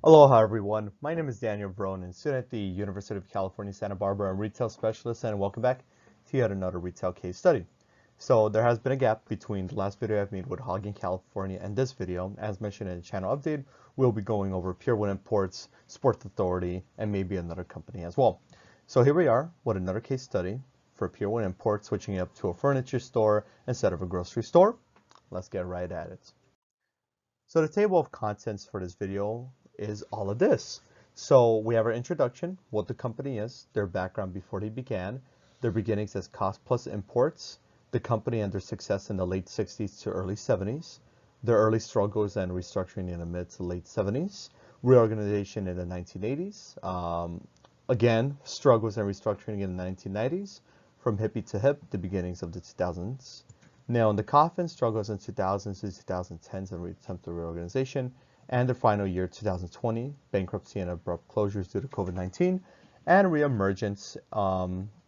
Aloha everyone, my name is Daniel Bronin, student at the University of California, Santa Barbara, and retail specialist, and welcome back to yet another retail case study. So there has been a gap between the last video I've made with Hagen, California, and this video. As mentioned in the channel update, we'll be going over Pier 1 Imports, Sports Authority, and maybe another company as well. So here we are with another case study for Pier 1 Imports, switching it up to a furniture store instead of a grocery store. Let's get right at it. So the table of contents for this video is all of this. So we have our introduction, what the company is, their background before they began, their beginnings as Cost Plus Imports, the company and their success in the late 60s to early 70s, their early struggles and restructuring in the mid to late 70s, reorganization in the 1980s, again, struggles and restructuring in the 1990s, from hippie to hip, the beginnings of the 2000s, nail in the coffin, struggles in 2000s to 2010s and attempt of reorganization, and the final year 2020, bankruptcy and abrupt closures due to COVID-19, and reemergence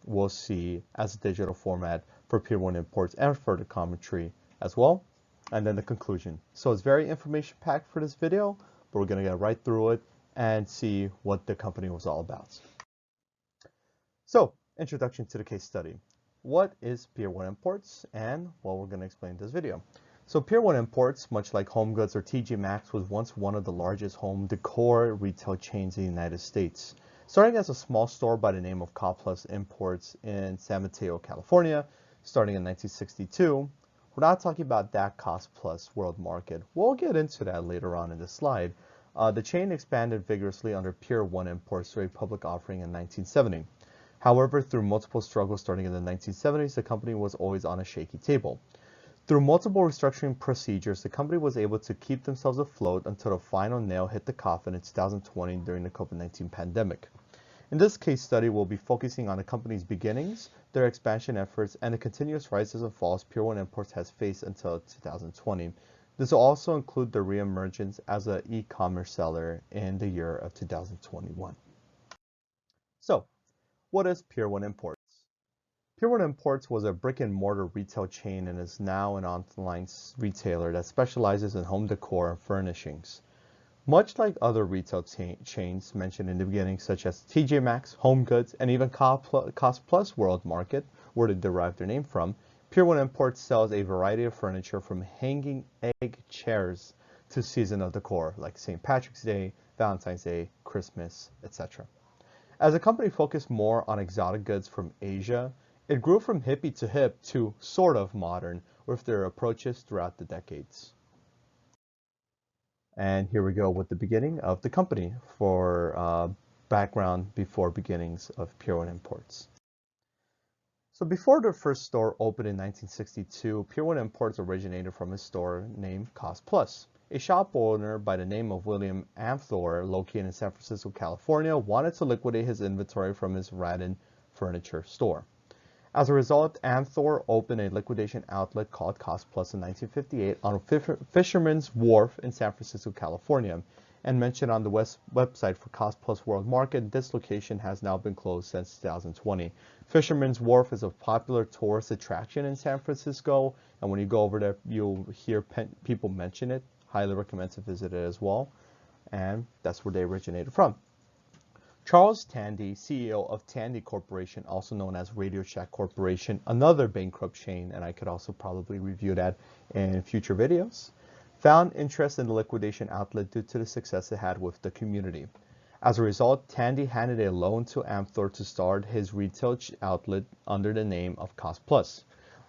we'll see as a digital format for Pier 1 Imports and further commentary as well, and then the conclusion. So it's very information packed for this video, but we're going to get right through it and see what the company was all about. So, introduction to the case study. What is Pier 1 Imports, and well, we're going to explain in this video. So Pier 1 Imports, much like Home Goods or TJ Maxx, was once one of the largest home decor retail chains in the United States. Starting as a small store by the name of Cost Plus Imports in San Mateo, California, starting in 1962, we're not talking about that Cost Plus World Market. We'll get into that later on in the slide. The chain expanded vigorously under Pier 1 Imports through a public offering in 1970. However, through multiple struggles starting in the 1970s, the company was always on a shaky table. Through multiple restructuring procedures, the company was able to keep themselves afloat until the final nail hit the coffin in 2020 during the COVID-19 pandemic. In this case study, we'll be focusing on the company's beginnings, their expansion efforts, and the continuous rises and falls Pier 1 Imports has faced until 2020. This will also include the reemergence as an e-commerce seller in the year of 2021. So, what is Pier 1 Imports? Pier 1 Imports was a brick-and-mortar retail chain and is now an online retailer that specializes in home decor and furnishings. Much like other retail chains mentioned in the beginning, such as TJ Maxx, Home Goods, and even Cost Plus World Market, where they derived their name from, Pier 1 Imports sells a variety of furniture from hanging egg chairs to seasonal decor like St. Patrick's Day, Valentine's Day, Christmas, etc. As the company focused more on exotic goods from Asia, it grew from hippie to hip to sort of modern with their approaches throughout the decades. And here we go with the beginning of the company for background before beginnings of Pier 1 Imports. So before their first store opened in 1962, Pier 1 Imports originated from a store named Cost Plus. A shop owner by the name of William Amthor, located in San Francisco, California, wanted to liquidate his inventory from his Radin furniture store. As a result, Amthor opened a liquidation outlet called Cost Plus in 1958 on Fisherman's Wharf in San Francisco, California. And mentioned on the website for Cost Plus World Market, this location has now been closed since 2020. Fisherman's Wharf is a popular tourist attraction in San Francisco, and when you go over there, you'll hear people mention it. Highly recommend to visit it as well, and that's where they originated from. Charles Tandy, CEO of Tandy Corporation, also known as Radio Shack Corporation, another bankrupt chain, and I could also probably review that in future videos, found interest in the liquidation outlet due to the success it had with the community. As a result, Tandy handed a loan to Amthor to start his retail outlet under the name of Cost Plus.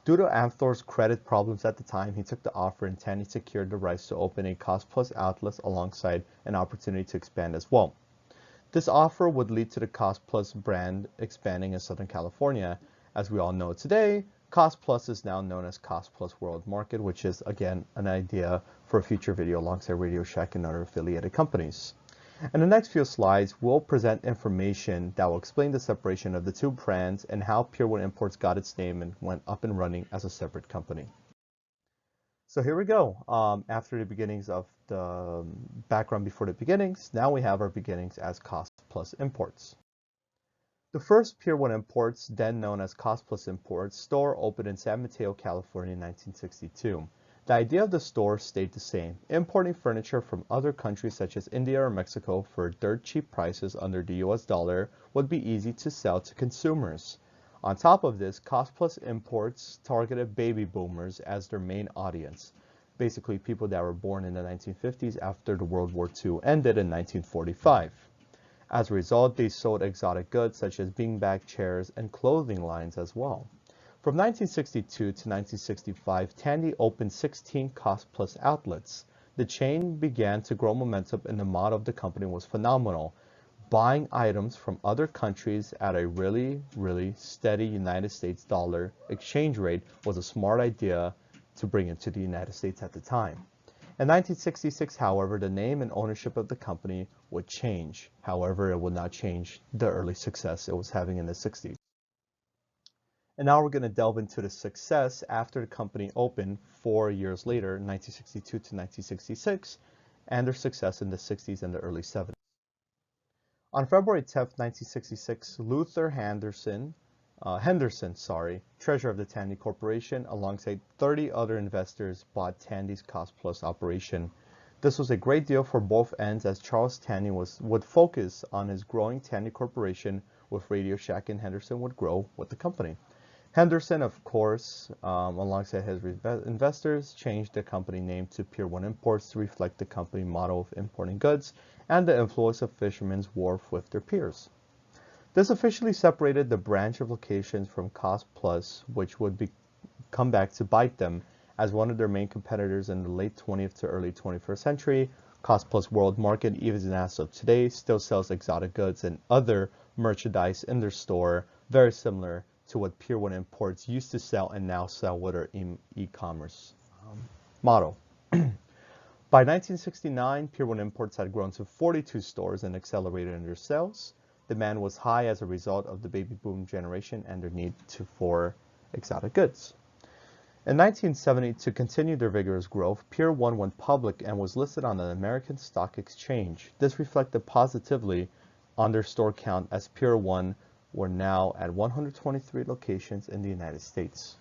Due to Amthor's credit problems at the time, he took the offer and Tandy secured the rights to open a Cost Plus outlet alongside an opportunity to expand as well. This offer would lead to the Cost Plus brand expanding in Southern California. As we all know today, Cost Plus is now known as Cost Plus World Market, which is, again, an idea for a future video alongside Radio Shack and other affiliated companies. In the next few slides, we'll present information that will explain the separation of the two brands and how Pier 1 Imports got its name and went up and running as a separate company. So here we go. After the beginnings of the background before the beginnings, now we have our beginnings as Cost Plus Imports. The first Pier 1 Imports, then known as Cost Plus Imports, store opened in San Mateo, California in 1962. The idea of the store stayed the same, importing furniture from other countries such as India or Mexico for dirt cheap prices under the US dollar would be easy to sell to consumers. On top of this, Cost Plus Imports targeted baby boomers as their main audience, basically people that were born in the 1950s after the World War II ended in 1945. As a result, they sold exotic goods such as beanbag chairs and clothing lines as well. From 1962 to 1965, Tandy opened 16 Cost Plus outlets. The chain began to grow momentum and the model of the company was phenomenal. Buying items from other countries at a really steady United States dollar exchange rate was a smart idea to bring into the United States at the time. In 1966, however, the name and ownership of the company would change. However, it would not change the early success it was having in the 60s. And now we're going to delve into the success after the company opened 4 years later, 1962 to 1966, and their success in the 60s and the early 70s. On February 10th, 1966, Luther Henderson, treasurer of the Tandy Corporation, alongside 30 other investors, bought Tandy's Cost Plus operation. This was a great deal for both ends as Charles Tandy would focus on his growing Tandy Corporation, with Radio Shack, and Henderson would grow with the company. Henderson, of course, alongside his investors, changed the company name to Pier 1 Imports to reflect the company model of importing goods and the influence of Fisherman's Wharf with their peers. This officially separated the branch of locations from Cost Plus, which would come back to bite them as one of their main competitors in the late 20th to early 21st century. Cost Plus World Market, even as of today, still sells exotic goods and other merchandise in their store, very similar to what Pier 1 Imports used to sell and now sell with their e-commerce model. By 1969, Pier 1 Imports had grown to 42 stores and accelerated in their sales. Demand was high as a result of the baby boom generation and their need for exotic goods. In 1970, to continue their vigorous growth, Pier 1 went public and was listed on the American Stock Exchange. This reflected positively on their store count as Pier 1 were now at 123 locations in the United States.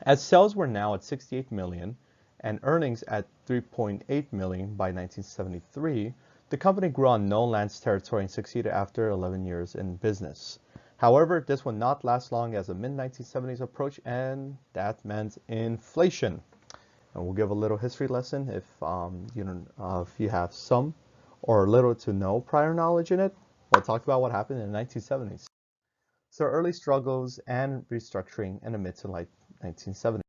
As sales were now at 68 million and earnings at 3.8 million by 1973, the company grew on no land's territory and succeeded after 11 years in business. However, this would not last long as the mid-1970s approached, and that meant inflation. And we'll give a little history lesson if you have some or little to no prior knowledge in it. We'll talk about what happened in the 1970s. So early struggles and restructuring in the mid to late 1970s.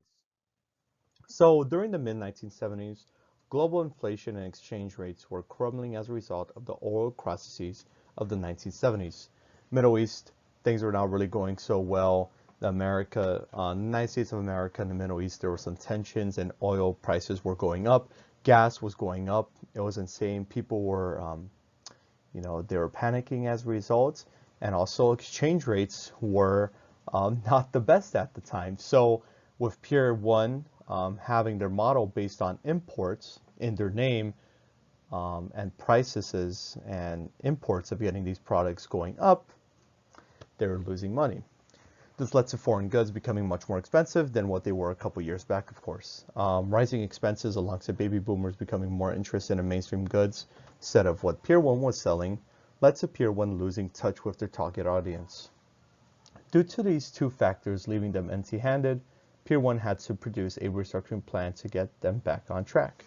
So during the mid-1970s, global inflation and exchange rates were crumbling as a result of the oil crises of the 1970s. Middle East, things were not really going so well. The United States of America and the Middle East, there were some tensions and oil prices were going up. Gas was going up. It was insane. People were, they were panicking as a result. And also exchange rates were not the best at the time. So with Pier 1 having their model based on imports in their name and prices and imports of getting these products going up, they were losing money. This led to foreign goods becoming much more expensive than what they were a couple years back, of course. Rising expenses alongside baby boomers becoming more interested in mainstream goods instead of what Pier 1 was selling led to Pier 1 losing touch with their target audience. Due to these two factors leaving them empty-handed, Pier 1 had to produce a restructuring plan to get them back on track.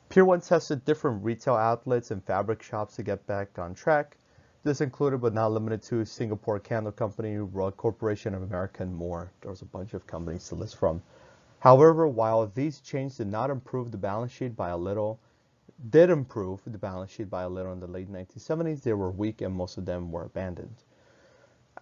Pier 1 tested different retail outlets and fabric shops to get back on track. This included but not limited to Singapore Candle Company, Royal Corporation of America, and more. There was a bunch of companies to list from. However, while these changes did not improve the balance sheet by a little, did improve the balance sheet by a little in the late 1970s, they were weak and most of them were abandoned.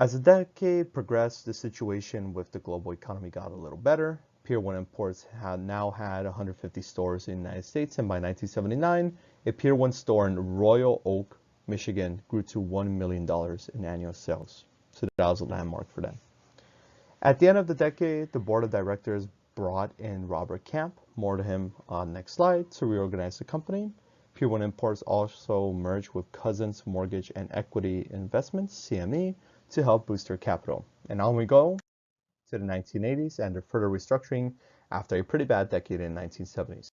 As the decade progressed, the situation with the global economy got a little better. Pier 1 Imports now had 150 stores in the United States, and by 1979, a Pier 1 store in Royal Oak, Michigan grew to $1 million in annual sales. So that was a landmark for them. At the end of the decade, the board of directors brought in Robert Camp, more to him on next slide, to reorganize the company. Pier 1 Imports also merged with Cousins Mortgage and Equity Investments, CME, to help boost their capital. And on we go to the 1980s and their further restructuring after a pretty bad decade in the 1970s.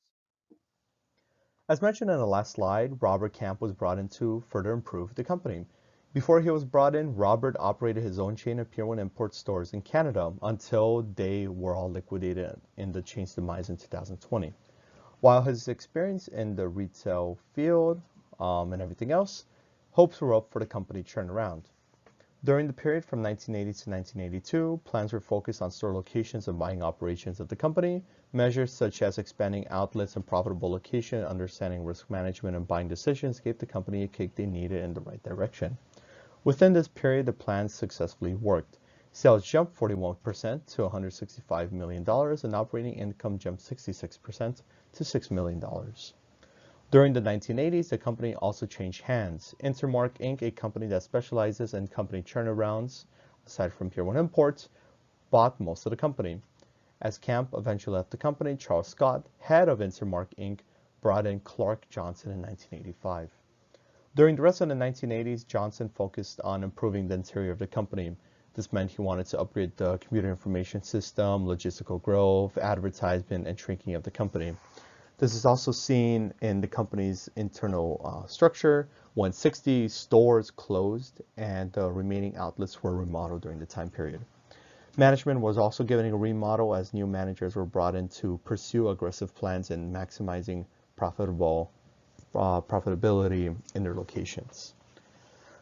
As mentioned in the last slide, Robert Camp was brought in to further improve the company. Before he was brought in, Robert operated his own chain of Pier 1 import stores in Canada until they were all liquidated in the chain's demise in 2020. While his experience in the retail field and everything else, hopes were up for the company to turn around. During the period from 1980 to 1982, plans were focused on store locations and buying operations of the company. Measures such as expanding outlets and profitable location, understanding risk management, and buying decisions gave the company a kick they needed in the right direction. Within this period, the plans successfully worked. Sales jumped 41% to $165 million, and operating income jumped 66% to $6 million. During the 1980s, the company also changed hands. Intermark Inc., a company that specializes in company turnarounds, aside from Pier 1 Imports, bought most of the company. As Camp eventually left the company, Charles Scott, head of Intermark Inc., brought in Clark Johnson in 1985. During the rest of the 1980s, Johnson focused on improving the interior of the company. This meant he wanted to upgrade the computer information system, logistical growth, advertisement, and shrinking of the company. This is also seen in the company's internal structure when 60 stores closed and the remaining outlets were remodeled during the time period. Management was also given a remodel as new managers were brought in to pursue aggressive plans in maximizing profitability in their locations.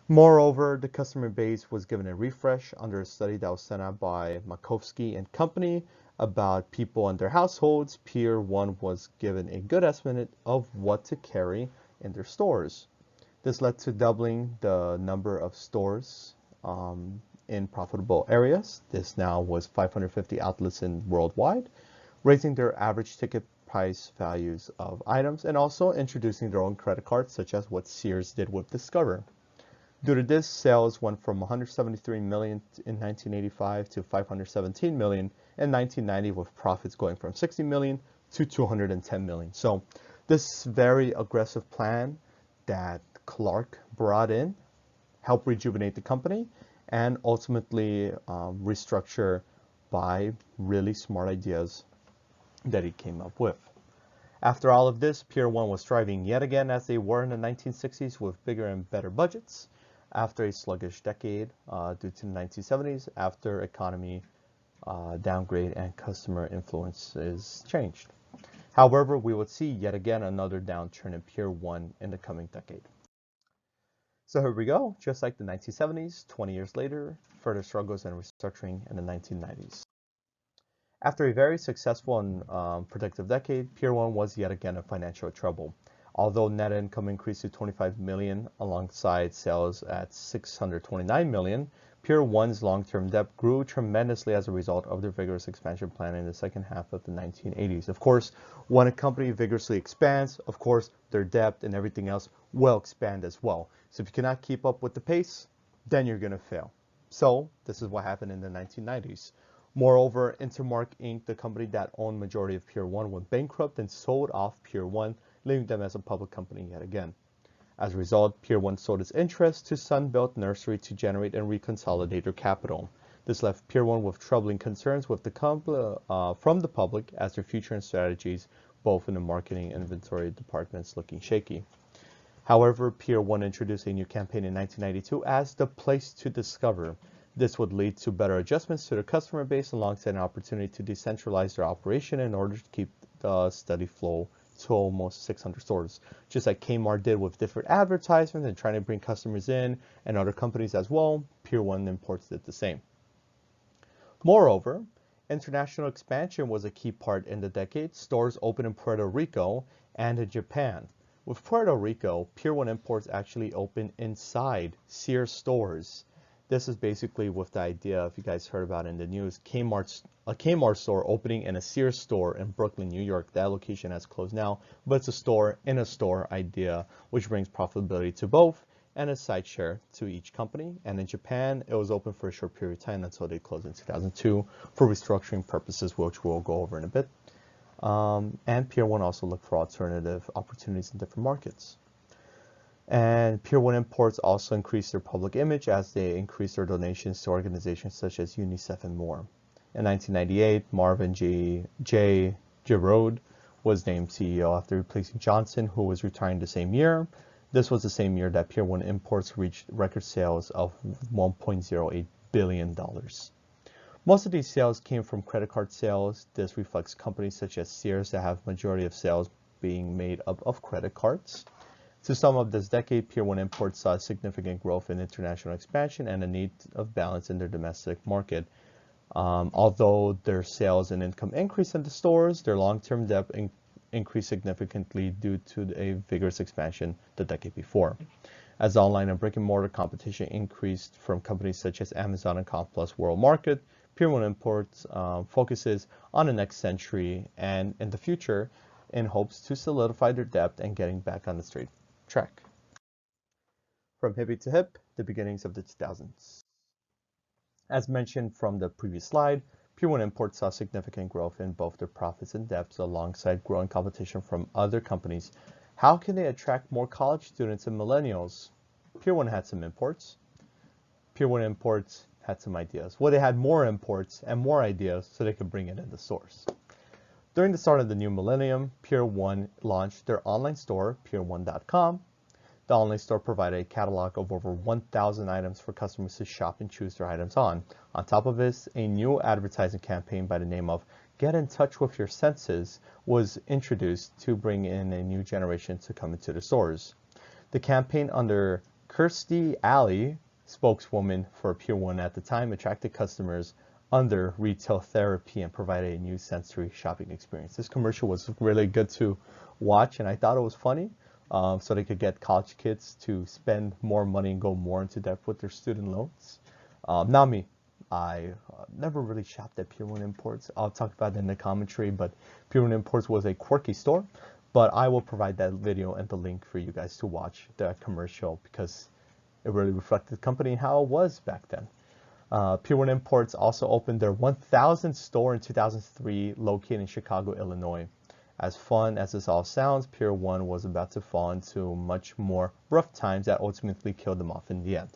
Moreover, the customer base was given a refresh under a study that was sent out by Makovsky and Company about people and their households. Pier 1 was given a good estimate of what to carry in their stores. This led to doubling the number of stores in profitable areas. This now was 550 outlets worldwide, raising their average ticket price values of items and also introducing their own credit cards, such as what Sears did with Discover. Due to this, sales went from 173 million in 1985 to 517 million in 1990, with profits going from 60 million to 210 million. So this very aggressive plan that Clark brought in helped rejuvenate the company and ultimately restructure by really smart ideas that he came up with. After all of this, Pier 1 was thriving yet again as they were in the 1960s with bigger and better budgets after a sluggish decade due to the 1970s, after economy downgrade and customer influences changed. However, we would see yet again another downturn in Pier 1 in the coming decade. So here we go, just like the 1970s, 20 years later, further struggles and restructuring in the 1990s. After a very successful and productive decade, Pier 1 was yet again in financial trouble. Although net income increased to 25 million alongside sales at 629 million, Pier 1's long-term debt grew tremendously as a result of their vigorous expansion plan in the second half of the 1980s. Of course, when a company vigorously expands, of course, their debt and everything else will expand as well. So if you cannot keep up with the pace, then you're going to fail. So this is what happened in the 1990s. Moreover, Intermark Inc., the company that owned majority of Pier 1, went bankrupt and sold off Pier 1, leaving them as a public company yet again. As a result, Pier 1 sold its interest to Sunbelt Nursery to generate and reconsolidate their capital. This left Pier 1 with troubling concerns with from the public as their future and strategies, both in the marketing and inventory departments, looking shaky. However, Pier 1 introduced a new campaign in 1992 as the place to discover. This would lead to better adjustments to their customer base alongside an opportunity to decentralize their operation in order to keep the steady flow to almost 600 stores. Just like Kmart did with different advertisements and trying to bring customers in, and other companies as well, Pier 1 Imports did the same. Moreover, international expansion was a key part in the decade. Stores opened in Puerto Rico and in Japan. With Puerto Rico, Pier 1 Imports actually opened inside Sears stores. This is basically with the idea, if you guys heard about it in the news, a Kmart store opening in a Sears store in Brooklyn, New York. That location has closed now, but it's a store in a store idea, which brings profitability to both and a side share to each company. And in Japan, it was open for a short period of time until they closed in 2002 for restructuring purposes, which we'll go over in a bit. And Pier 1 also looked for alternative opportunities in different markets. And Pier 1 Imports also increased their public image as they increased their donations to organizations such as UNICEF and more. In 1998, Marvin J. Giroud was named CEO after replacing Johnson, who was retiring the same year. This was the same year that Pier 1 Imports reached record sales of $1.08 billion. Most of these sales came from credit card sales. This reflects companies such as Sears that have majority of sales being made up of credit cards. To sum up this decade, Pier 1 Imports saw significant growth in international expansion and a need of balance in their domestic market. Although their sales and income increased in the stores, their long-term debt increased significantly due to a vigorous expansion the decade before. As online and brick-and-mortar competition increased from companies such as Amazon and Complus World Market, Pier 1 Imports focuses on the next century and in the future in hopes to solidify their depth and getting back on the straight track. From hippie to hip, the beginnings of the 2000s. As mentioned from the previous slide, Pier 1 Imports saw significant growth in both their profits and debts alongside growing competition from other companies. How can they attract more college students and millennials? Pier 1 had some imports. Pier 1 Imports had some ideas. Well, they had more imports and more ideas so they could bring it in the stores. During the start of the new millennium, Pier 1 launched their online store, pier1.com. The online store provided a catalog of over 1,000 items for customers to shop and choose their items on. On top of this, a new advertising campaign by the name of Get in Touch with Your Senses was introduced to bring in a new generation to come into the stores. The campaign under Kirstie Alley, spokeswoman for Pier 1 at the time, attracted customers under retail therapy and provided a new sensory shopping experience. This commercial was really good to watch, and I thought it was funny. So they could get college kids to spend more money and go more into depth with their student loans. Not me. I never really shopped at Pier 1 Imports. I'll talk about it in the commentary, but Pier 1 Imports was a quirky store. But I will provide that video and the link for you guys to watch that commercial because it really reflected the company and how it was back then. Pier 1 Imports also opened their 1,000th store in 2003, located in Chicago, Illinois. As fun as this all sounds, Pier 1 was about to fall into much more rough times that ultimately killed them off in the end.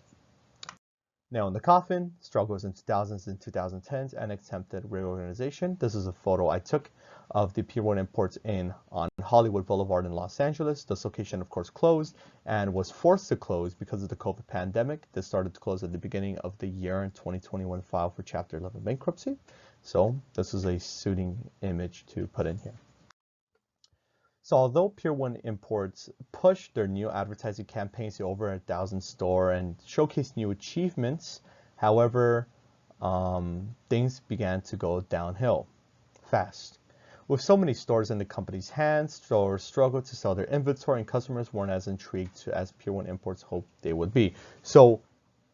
Now in the coffin, struggles in 2000s and 2010s and attempted reorganization. This is a photo I took of the Pier 1 Imports Inn on Hollywood Boulevard in Los Angeles. This location, of course, closed and was forced to close because of the COVID pandemic. This started to close at the beginning of the year in 2021, filed for Chapter 11 bankruptcy. So this is a suiting image to put in here. So although Pier 1 Imports pushed their new advertising campaigns to over 1,000 stores and showcased new achievements, however, things began to go downhill fast. With so many stores in the company's hands, stores struggled to sell their inventory and customers weren't as intrigued as Pier 1 Imports hoped they would be. So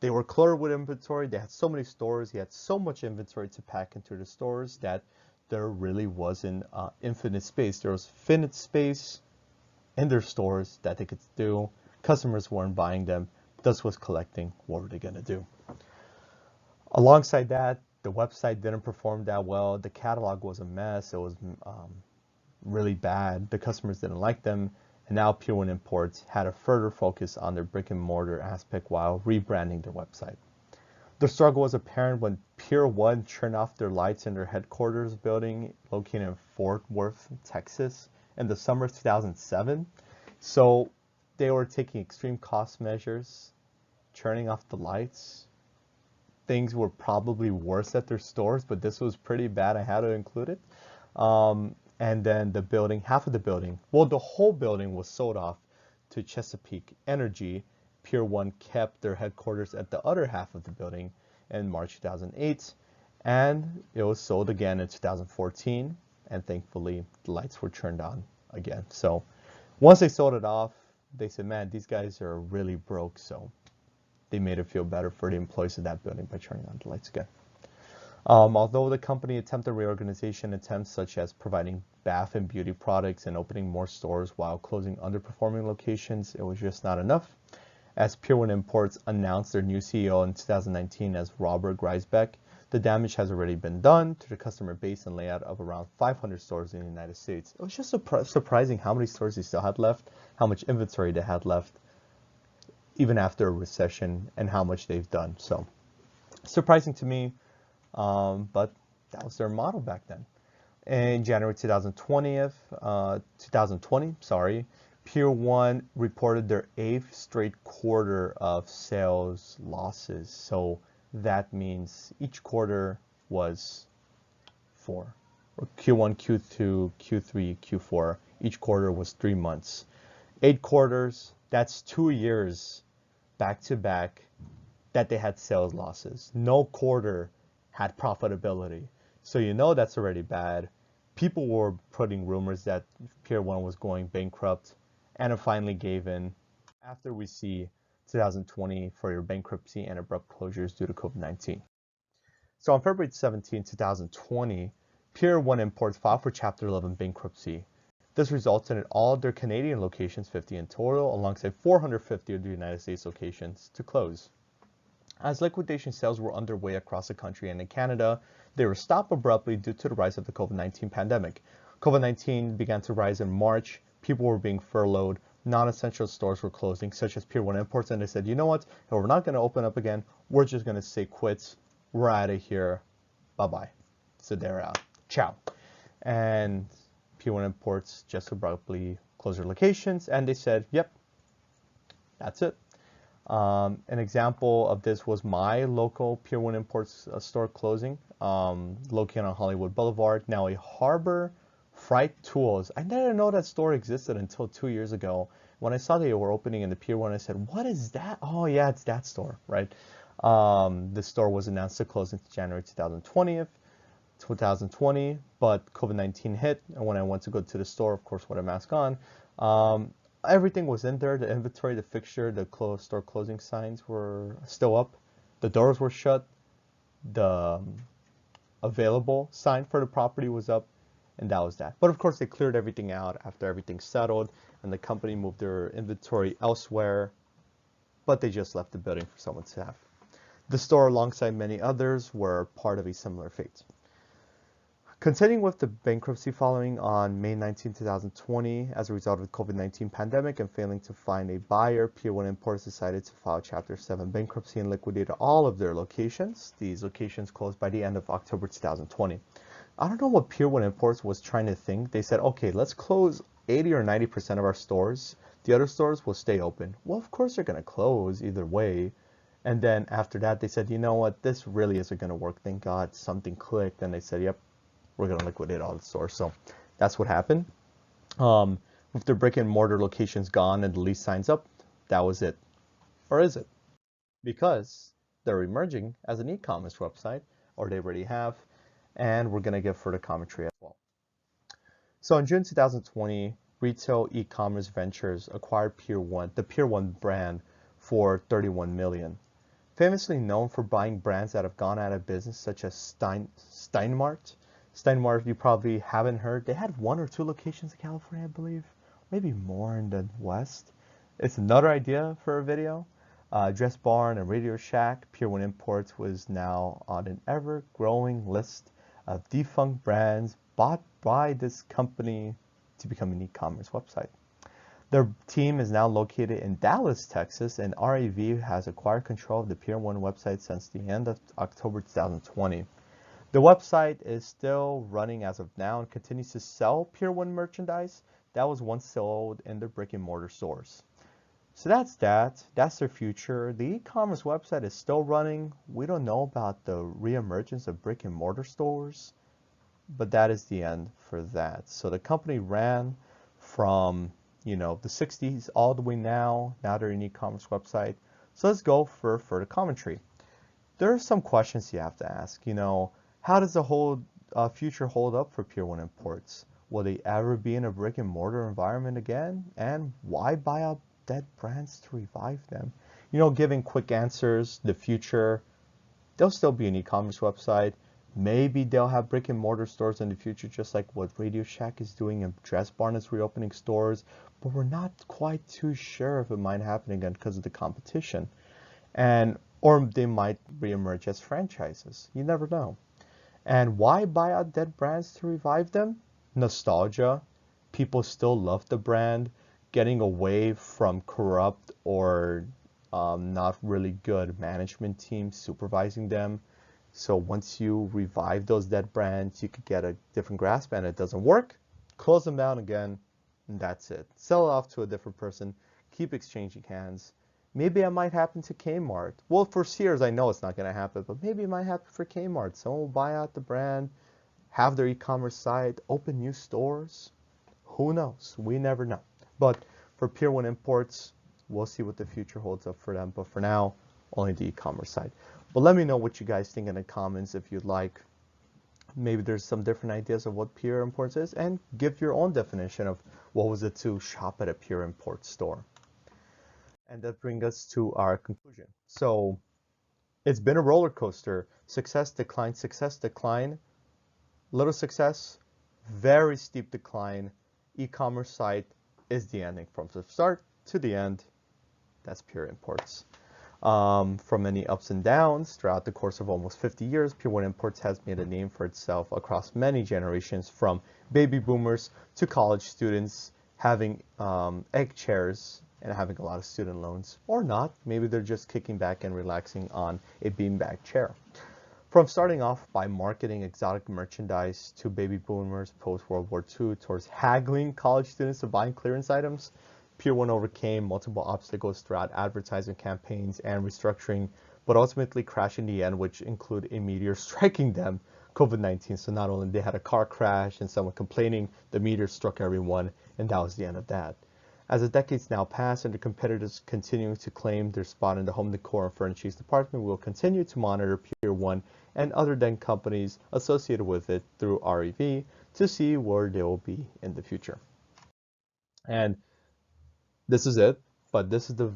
they were cluttered with inventory. They had so many stores. They had so much inventory to pack into the stores that there really wasn't infinite space. There was finite space in their stores that they could do. Customers weren't buying them. Dust was collecting. What were they going to do? Alongside that, the website didn't perform that well. The catalog was a mess. It was really bad. The customers didn't like them. And now Pier 1 Imports had a further focus on their brick and mortar aspect while rebranding their website. The struggle was apparent when Pier 1 turned off their lights in their headquarters building located in Fort Worth, Texas in the summer of 2007. So they were taking extreme cost measures, turning off the lights. Things were probably worse at their stores, but this was pretty bad. I had to include it. And then the building, half of the building, well, the whole building was sold off to Chesapeake Energy. Pier 1 kept their headquarters at the other half of the building in March 2008, and it was sold again in 2014, and thankfully the lights were turned on again. So once they sold it off, they said, man, these guys are really broke, so they made it feel better for the employees of that building by turning on the lights again. Although the company attempted reorganization attempts such as providing bath and beauty products and opening more stores while closing underperforming locations, it was just not enough. As Pier 1 Imports announced their new CEO in 2019 as Robert Greisbeck, the damage has already been done to the customer base and layout of around 500 stores in the United States. It was just surprising how many stores they still had left, how much inventory they had left, even after a recession, and how much they've done. So surprising to me, but That was their model back then. In January 2020, Pier 1 reported their 8th straight quarter of sales losses. So that means each quarter was 4. Or Q1, Q2, Q3, Q4. Each quarter was 3 months. 8 quarters, that's 2 years back to back that they had sales losses. No quarter had profitability. So you know that's already bad. People were putting rumors that Pier 1 was going bankrupt, and it finally gave in after we see 2020 for your bankruptcy and abrupt closures due to COVID-19. So on February 17, 2020, Pier 1 Imports filed for Chapter 11 bankruptcy. This resulted in all of their Canadian locations, 50 in total, alongside 450 of the United States locations, to close. As liquidation sales were underway across the country and in Canada, they were stopped abruptly due to the rise of the COVID-19 pandemic. COVID-19 began to rise in March. People were being furloughed. Non-essential stores were closing, such as Pier 1 Imports, and they said, you know what, if we're not going to open up again, we're just going to say quits. We're out of here. Bye-bye. So they're out. Ciao. And Pier 1 Imports just abruptly closed their locations, and they said, yep, that's it. An example of this was my local Pier 1 Imports store closing, located on Hollywood Boulevard, now a Harbor Freight Tools. I didn't know that store existed until 2 years ago. When I saw they were opening in the Pier 1, I said, what is that? Oh yeah, it's that store, right? The store was announced to close in January 2020, but COVID-19 hit, and when I went to go to the store, of course, with a mask on, everything was in there. The inventory, the fixture, the store closing signs were still up. The doors were shut. The available sign for the property was up, and that was that. But of course, they cleared everything out after everything settled, and the company moved their inventory elsewhere, but they just left the building for someone to have. The store, alongside many others, were part of a similar fate. Continuing with the bankruptcy following on May 19, 2020, as a result of the COVID-19 pandemic and failing to find a buyer, Pier 1 Imports decided to file Chapter 7 bankruptcy and liquidate all of their locations. These locations closed by the end of October 2020. I don't know what Pier 1 Imports was trying to think. They said, okay, let's close 80 or 90% of our stores. The other stores will stay open. Well, of course they're going to close either way. And then after that, they said, you know what, this really isn't going to work. Thank God something clicked. And they said, yep, we're going to liquidate all the stores. So that's what happened. With their brick and mortar locations gone and the lease signs up, that was it. Or is it? Because they're emerging as an e-commerce website, or they already have, and we're going to give further commentary as well. So in June 2020, Retail E-commerce Ventures acquired Pier 1, the Pier 1 brand, for $31 million. Famously known for buying brands that have gone out of business, such as Steinmart. Steinmart, you probably haven't heard. They had 1 or 2 locations in California, I believe. Maybe more in the West. It's another idea for a video. Dress Barn and Radio Shack. Pier 1 Imports was now on an ever-growing list of defunct brands bought by this company to become an e-commerce website. Their team is now located in Dallas, Texas, and RAV has acquired control of the Pier 1 website since the end of October 2020. The website is still running as of now and continues to sell Pier 1 merchandise that was once sold in their brick-and-mortar stores. So that's that. That's their future. The e-commerce website is still running. We don't know about the reemergence of brick-and-mortar stores, but that is the end for that. So the company ran from, the 60s all the way now. Now they're an e-commerce website. So let's go for further commentary. There are some questions you have to ask. How does the whole future hold up for Pier 1 Imports? Will they ever be in a brick-and-mortar environment again? And why buy out dead brands to revive them? Giving quick answers, the future, they'll still be an e-commerce website. Maybe they'll have brick-and-mortar stores in the future, just like what Radio Shack is doing and Dress Barn is reopening stores. But we're not quite too sure if it might happen again because of the competition. Or they might reemerge as franchises. You never know. And why buy out dead brands to revive them? Nostalgia. People still love the brand. Getting away from corrupt or not really good management teams supervising them. So once you revive those dead brands, you could get a different grasp, and it doesn't work, close them down again, and that's it. Sell it off to a different person, keep exchanging hands. Maybe it might happen to Kmart. Well, for Sears, I know it's not going to happen, but maybe it might happen for Kmart. Someone will buy out the brand, have their e-commerce site, open new stores. Who knows? We never know. But for Pier 1 Imports, we'll see what the future holds up for them. But for now, only the e-commerce side. But let me know what you guys think in the comments if you'd like. Maybe there's some different ideas of what Pier Imports is, and give your own definition of what was it to shop at a Pier Imports store. And that brings us to our conclusion. So it's been a roller coaster. Success, decline, little success, very steep decline. E-commerce site is the ending from the start to the end. That's Pier Imports. From many ups and downs throughout the course of almost 50 years, Pier 1 Imports has made a name for itself across many generations, from baby boomers to college students having egg chairs and having a lot of student loans, or not. Maybe they're just kicking back and relaxing on a beanbag chair. From starting off by marketing exotic merchandise to baby boomers post-World War II towards haggling college students to buying clearance items, Pier 1 overcame multiple obstacles throughout advertising campaigns and restructuring, but ultimately crashed in the end, which include a meteor striking them, COVID-19. So not only they had a car crash and someone complaining, the meteor struck everyone, and that was the end of that. As the decades now pass and the competitors continuing to claim their spot in the home decor and furnishings department, we will continue to monitor Pier 1 and other den companies associated with it through REV to see where they will be in the future. And this is it, but this is the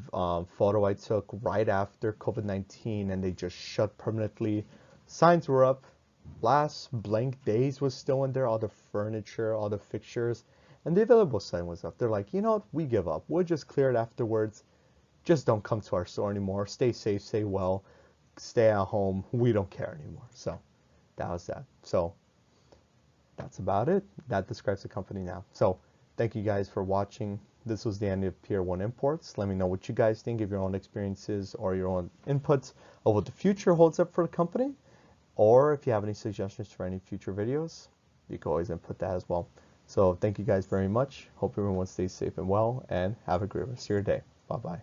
photo I took right after COVID-19, and they just shut permanently. Signs were up. Last blank days was still in there, all the furniture, all the fixtures, and the available sign was up. They're like, you know what, we give up. We'll just clear it afterwards. Just don't come to our store anymore. Stay safe, stay well, stay at home. We don't care anymore. So that was that. So that's about it. That describes the company now. So thank you guys for watching. This was the end of Pier 1 Imports. Let me know what you guys think, of your own experiences or your own inputs of what the future holds up for the company. Or if you have any suggestions for any future videos, you can always input that as well. So thank you guys very much. Hope everyone stays safe and well, and have a great rest of your day. Bye-bye.